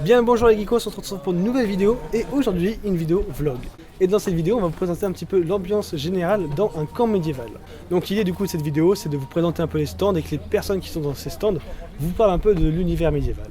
Bien bonjour les geekos, on se retrouve pour une nouvelle vidéo et aujourd'hui une vidéo vlog. Et dans cette vidéo on va vous présenter un petit peu l'ambiance générale dans un camp médiéval. Donc l'idée du coup de cette vidéo c'est de vous présenter un peu les stands et que les personnes qui sont dans ces stands vous parlent un peu de l'univers médiéval.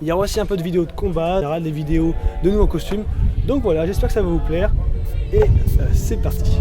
Il y aura aussi un peu de vidéos de combat, des vidéos de nous en costume. Donc voilà, j'espère que ça va vous plaire et c'est parti.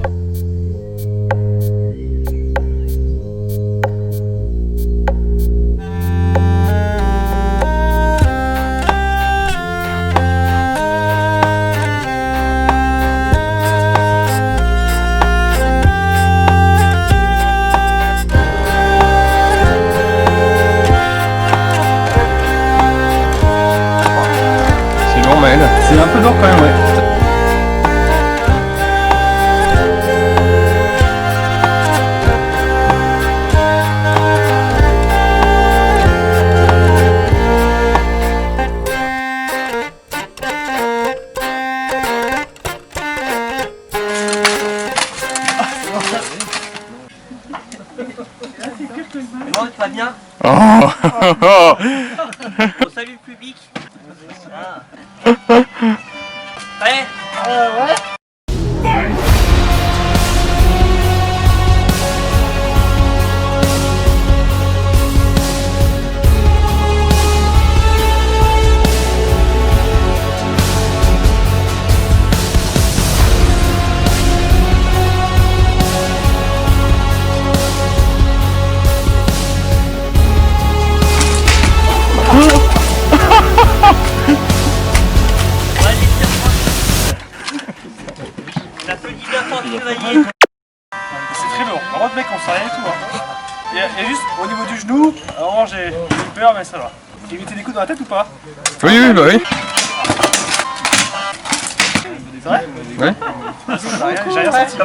C'est un peu lourd quand même, ouais. Bon, tu vas bien? Oh. Salut le public. Prêt? Ouais. C'est très lourd, vraiment mec on sent rien du tout hein. Il y a juste au niveau du genou, alors j'ai eu peur mais ça va. Tu as évité des coups dans la tête ou pas? Oui, bah oui. C'est vrai? Ouais. J'ai rien senti.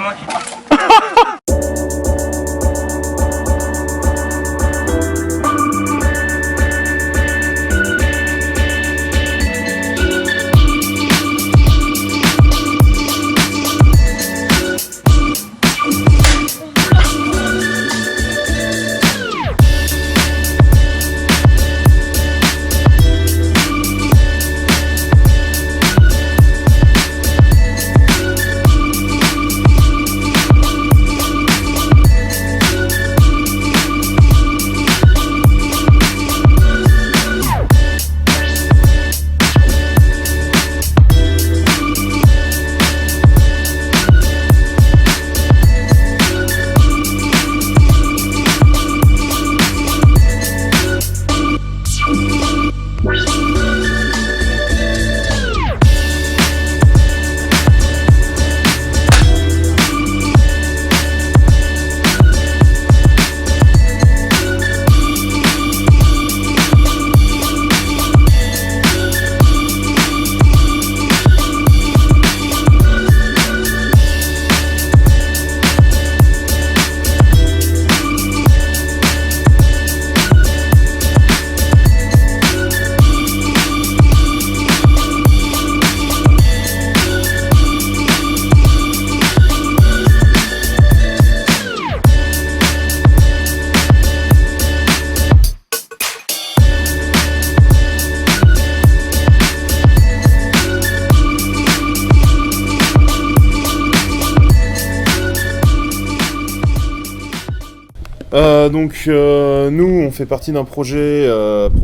Nous on fait partie d'un projet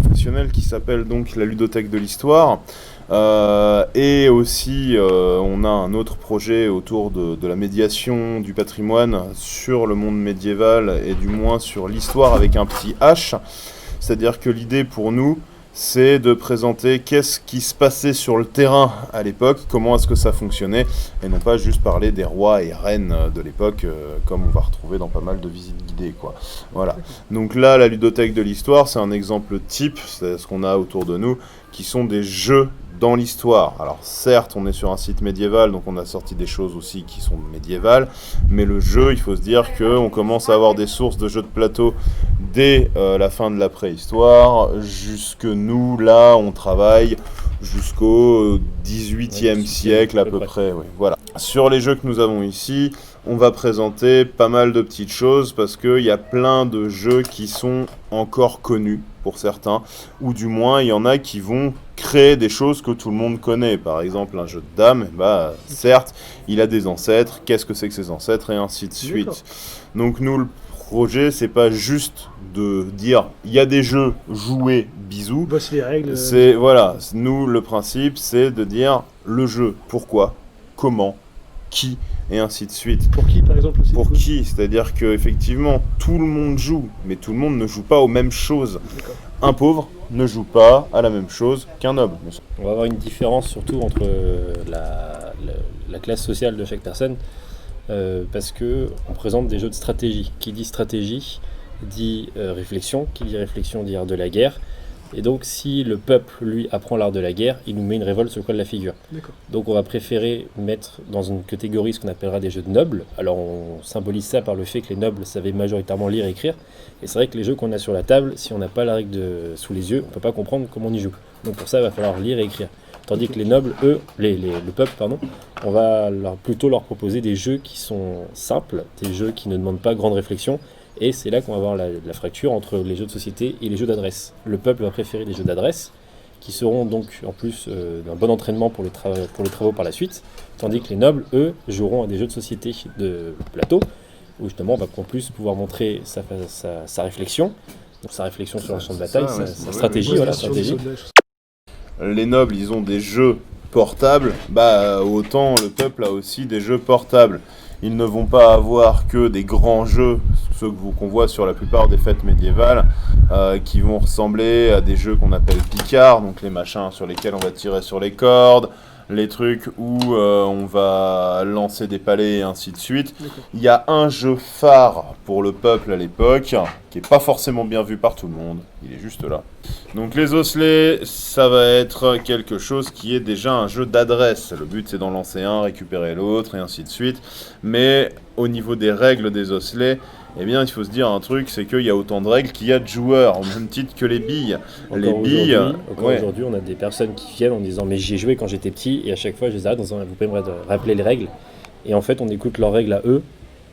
professionnel qui s'appelle donc la Ludothèque de l'Histoire et aussi on a un autre projet autour de la médiation du patrimoine sur le monde médiéval et du moins sur l'histoire avec un petit H, c'est-à-dire que l'idée pour nous c'est de présenter qu'est-ce qui se passait sur le terrain à l'époque, comment est-ce que ça fonctionnait, et non pas juste parler des rois et reines de l'époque, comme on va retrouver dans pas mal de visites guidées, quoi. Voilà. Donc là, la ludothèque de l'histoire, c'est un exemple type, c'est ce qu'on a autour de nous, qui sont des jeux dans l'histoire. Alors certes, on est sur un site médiéval, donc on a sorti des choses aussi qui sont médiévales, mais le jeu, il faut se dire qu'on commence à avoir des sources de jeux de plateau dès la fin de la préhistoire, jusque nous, là, on travaille jusqu'au 18e siècle à peu près. Oui, voilà. Sur les jeux que nous avons ici, on va présenter pas mal de petites choses parce qu'il y a plein de jeux qui sont encore connus pour certains, ou du moins il y en a qui vont créer des choses que tout le monde connaît. Par exemple, un jeu de dames, bah, certes, il a des ancêtres, qu'est-ce que c'est que ces ancêtres, et ainsi de suite. D'accord. Donc nous, le projet, c'est pas juste de dire, il y a des jeux, jouez, bisous. Voici les règles. C'est, voilà, nous, le principe, c'est de dire le jeu, pourquoi, comment, qui, et ainsi de suite. Pour qui, par exemple aussi, Pour du coup qui? C'est-à-dire qu'effectivement, tout le monde joue, mais tout le monde ne joue pas aux mêmes choses. D'accord. Un pauvre ne joue pas à la même chose qu'un noble. On va avoir une différence surtout entre la classe sociale de chaque personne, parce qu'on présente des jeux de stratégie. Qui dit stratégie dit réflexion, qui dit réflexion dit art de la guerre. Et donc si le peuple, lui, apprend l'art de la guerre, il nous met une révolte sur le coin de la figure. D'accord. Donc on va préférer mettre dans une catégorie ce qu'on appellera des jeux de nobles. Alors on symbolise ça par le fait que les nobles savaient majoritairement lire et écrire. Et c'est vrai que les jeux qu'on a sur la table, si on n'a pas la règle sous les yeux, on ne peut pas comprendre comment on y joue. Donc pour ça, il va falloir lire et écrire. Tandis que les nobles, eux, le peuple, pardon, on va plutôt leur proposer des jeux qui sont simples, des jeux qui ne demandent pas grande réflexion. Et c'est là qu'on va avoir la fracture entre les jeux de société et les jeux d'adresse. Le peuple va préférer les jeux d'adresse, qui seront donc en plus d'un bon entraînement pour les travaux par la suite, tandis que les nobles, eux, joueront à des jeux de société de plateau, où justement on va en plus pouvoir montrer sa réflexion, donc sa réflexion sur le champ de bataille, ça, ouais, sa stratégie, voilà, stratégie. Les nobles, ils ont des jeux portables, bah autant le peuple a aussi des jeux portables. Ils ne vont pas avoir que des grands jeux, ceux qu'on voit sur la plupart des fêtes médiévales, qui vont ressembler à des jeux qu'on appelle picards, donc les machins sur lesquels on va tirer sur les cordes, les trucs où on va lancer des palets et ainsi de suite. Il y a un jeu phare pour le peuple à l'époque, qui n'est pas forcément bien vu par tout le monde, il est juste là. Donc les osselets, ça va être quelque chose qui est déjà un jeu d'adresse. Le but c'est d'en lancer un, récupérer l'autre et ainsi de suite. Mais au niveau des règles des osselets, eh bien il faut se dire un truc, c'est qu'il y a autant de règles qu'il y a de joueurs, au même titre que les billes. Les billes, aujourd'hui, on a des personnes qui viennent en disant mais j'y ai joué quand j'étais petit, et à chaque fois je les arrête en disant vous pouvez me rappeler les règles. Et en fait on écoute leurs règles à eux.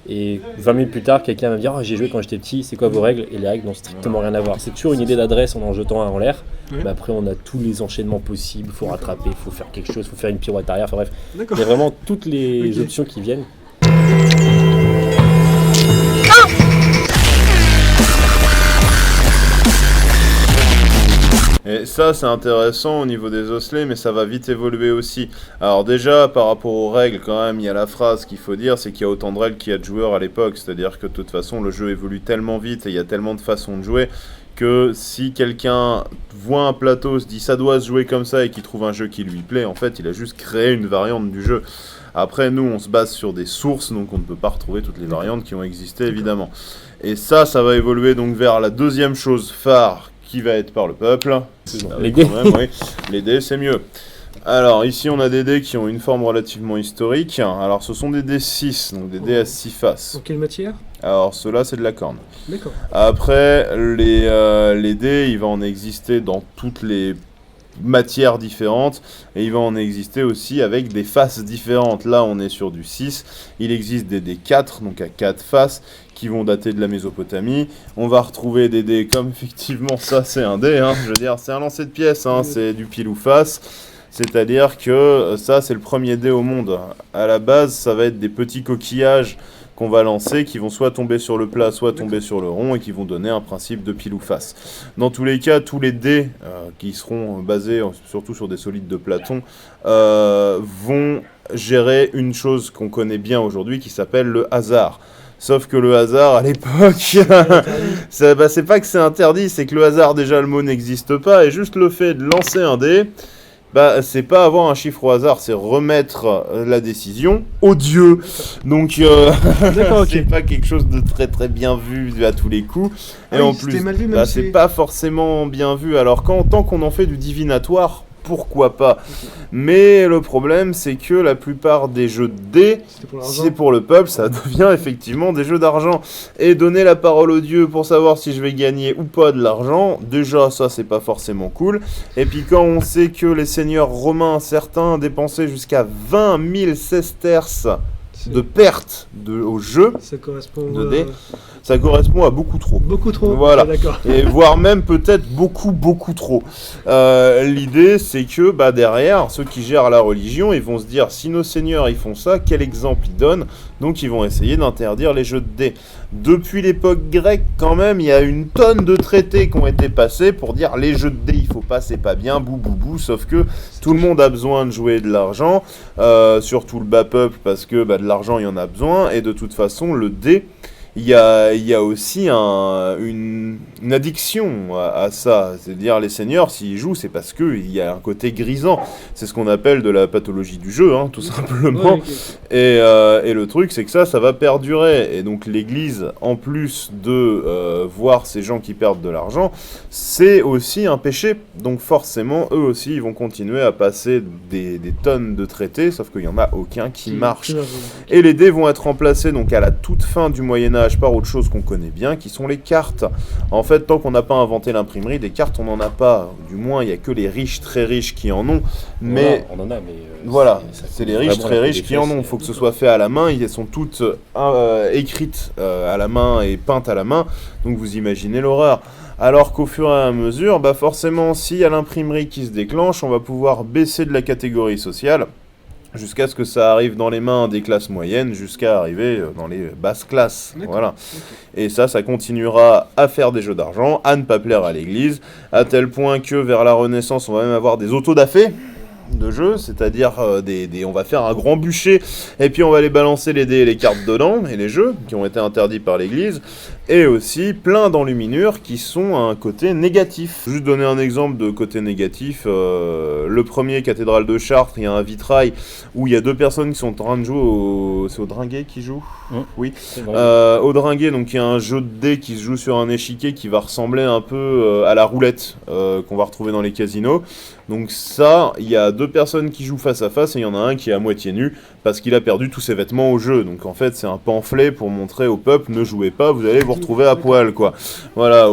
Et 20 minutes plus tard, quelqu'un va me dire oh, j'ai joué quand j'étais petit, c'est quoi vos règles? Et les règles n'ont strictement rien à voir. C'est toujours une idée d'adresse en jetant un en l'air. Ouais. Mais après, on a tous les enchaînements possibles. Il faut rattraper, il faut faire quelque chose, il faut faire une pirouette arrière. Enfin bref, D'accord. il y a vraiment toutes les Ok. options qui viennent. Et ça, c'est intéressant au niveau des osselets, mais ça va vite évoluer aussi. Alors déjà, par rapport aux règles, quand même, il y a la phrase qu'il faut dire, c'est qu'il y a autant de règles qu'il y a de joueurs à l'époque. C'est-à-dire que de toute façon, le jeu évolue tellement vite et il y a tellement de façons de jouer que si quelqu'un voit un plateau, se dit ça doit se jouer comme ça et qu'il trouve un jeu qui lui plaît, en fait, il a juste créé une variante du jeu. Après, nous, on se base sur des sources, donc on ne peut pas retrouver toutes les variantes qui ont existé, évidemment. Et ça va évoluer donc vers la deuxième chose phare qui va être par le peuple. Les dés. Quand même, oui. Les dés, c'est mieux. Alors, ici, on a des dés qui ont une forme relativement historique. Alors, ce sont des dés 6, donc des dés à 6 faces. En quelle matière? Alors, ceux-là, c'est de la corne. D'accord. Après, les dés, il va en exister dans toutes les matières différentes, et il va en exister aussi avec des faces différentes. Là, on est sur du 6. Il existe des dés 4, donc à 4 faces, qui vont dater de la Mésopotamie. On va retrouver des dés comme, effectivement, ça, c'est un dé, hein. Je veux dire, c'est un lancer de pièces, hein. C'est du pile ou face. C'est-à-dire que ça, c'est le premier dé au monde. À la base, ça va être des petits coquillages qu'on va lancer, qui vont soit tomber sur le plat, soit tomber sur le rond, et qui vont donner un principe de pile ou face. Dans tous les cas, tous les dés qui seront basés surtout sur des solides de Platon vont gérer une chose qu'on connaît bien aujourd'hui, qui s'appelle le hasard. Sauf que le hasard, à l'époque, c'est pas que c'est interdit, c'est que le hasard, déjà, le mot n'existe pas, et juste le fait de lancer un dé, bah, c'est pas avoir un chiffre au hasard, c'est remettre la décision au dieu. Donc, D'accord, ok. c'est pas quelque chose de très très bien vu à tous les coups. Et Ah oui, en c'était plus, mal vu, même bah, si- c'est pas forcément bien vu. Alors, tant qu'on en fait du divinatoire, pourquoi pas. Mais le problème, c'est que la plupart des jeux de dés, C'était pour si l'argent. c'est pour le peuple, ça devient effectivement des jeux d'argent. Et donner la parole au dieu pour savoir si je vais gagner ou pas de l'argent, déjà ça c'est pas forcément cool. Et puis quand on sait que les seigneurs romains, certains dépensaient jusqu'à 20 000 sesterces de perte au jeu Ça correspond de dés, ça correspond à beaucoup trop. beaucoup trop. Voilà. Ah, d'accord. Et voire même peut-être beaucoup trop. L'idée c'est que derrière, ceux qui gèrent la religion, ils vont se dire si nos seigneurs ils font ça, quel exemple ils donnent? Donc ils vont essayer d'interdire les jeux de dés. Depuis l'époque grecque quand même, il y a une tonne de traités qui ont été passés pour dire les jeux de dés il faut pas, c'est pas bien, bou, sauf que tout le monde a besoin de jouer de l'argent, surtout le bas peuple parce que de l'argent il y en a besoin, et de toute façon le dé, il y a aussi une addiction à ça. C'est-à-dire les seigneurs, s'ils jouent, c'est parce qu'il y a un côté grisant. C'est ce qu'on appelle de la pathologie du jeu, tout simplement. Ouais, ok. Et le truc, c'est que ça va perdurer. Et donc l'église, en plus de voir ces gens qui perdent de l'argent, c'est aussi un péché. Donc forcément, eux aussi, ils vont continuer à passer des tonnes de traités, sauf qu'il n'y en a aucun qui marche. Et les dés vont être remplacés donc à la toute fin du Moyen-Âge par autre chose qu'on connaît bien, qui sont les cartes. En fait, tant qu'on n'a pas inventé l'imprimerie, des cartes, on n'en a pas. Du moins, il n'y a que les riches, très riches qui en ont. Mais on en a, mais voilà, ça c'est coûte les riches, vraiment très la riches peau des qui en fesses, ont. Il faut que ce soit fait à la main. Elles sont toutes écrites à la main et peintes à la main. Donc vous imaginez l'horreur. Alors qu'au fur et à mesure, forcément, s'il y a l'imprimerie qui se déclenche, on va pouvoir baisser de la catégorie sociale, jusqu'à ce que ça arrive dans les mains des classes moyennes, jusqu'à arriver dans les basses classes. Voilà. Et ça continuera à faire des jeux d'argent, à ne pas plaire à l'église, à tel point que vers la Renaissance, on va même avoir des autodafés de jeux, c'est-à-dire on va faire un grand bûcher, et puis on va les balancer les dés et les cartes dedans, et les jeux, qui ont été interdits par l'église, et aussi plein d'enluminures qui sont à un côté négatif. Juste donner un exemple de côté négatif, le premier, cathédrale de Chartres, il y a un vitrail où il y a deux personnes qui sont en train de jouer c'est au dringuet qui joue. Oui. Au dringuet, donc il y a un jeu de dés qui se joue sur un échiquier qui va ressembler un peu à la roulette qu'on va retrouver dans les casinos. Donc ça, il y a deux personnes qui jouent face à face et il y en a un qui est à moitié nu parce qu'il a perdu tous ses vêtements au jeu. Donc en fait, c'est un pamphlet pour montrer au peuple, ne jouez pas, vous allez vous retrouver à poil, quoi. Voilà,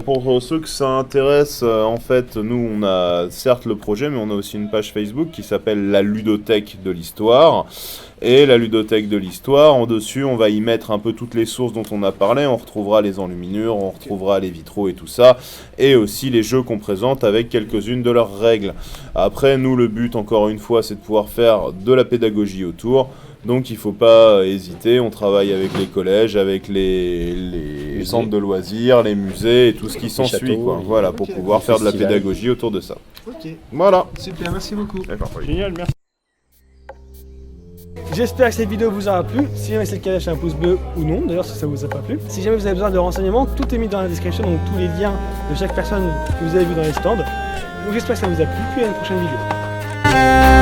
pour ceux que ça intéresse, en fait, nous, on a certes le projet, mais on a aussi une page Facebook qui s'appelle La Ludothèque de l'Histoire. Et la ludothèque de l'histoire, en dessus, on va y mettre un peu toutes les sources dont on a parlé. On retrouvera les enluminures, on retrouvera les vitraux et tout ça. Et aussi les jeux qu'on présente avec quelques-unes de leurs règles. Après, nous, le but, encore une fois, c'est de pouvoir faire de la pédagogie autour. Donc il ne faut pas hésiter, on travaille avec les collèges, avec les centres de loisirs, les musées et tout ce qui s'ensuit, quoi. Voilà, pour pouvoir faire de la pédagogie autour de ça. Ok, Voilà. super, merci beaucoup. Génial, merci. J'espère que cette vidéo vous aura plu. Si jamais c'est le cas, lâchez un pouce bleu ou non, d'ailleurs si ça vous a pas plu. Si jamais vous avez besoin de renseignements, tout est mis dans la description, donc tous les liens de chaque personne que vous avez vu dans les stands. Donc j'espère que ça vous a plu, puis à une prochaine vidéo.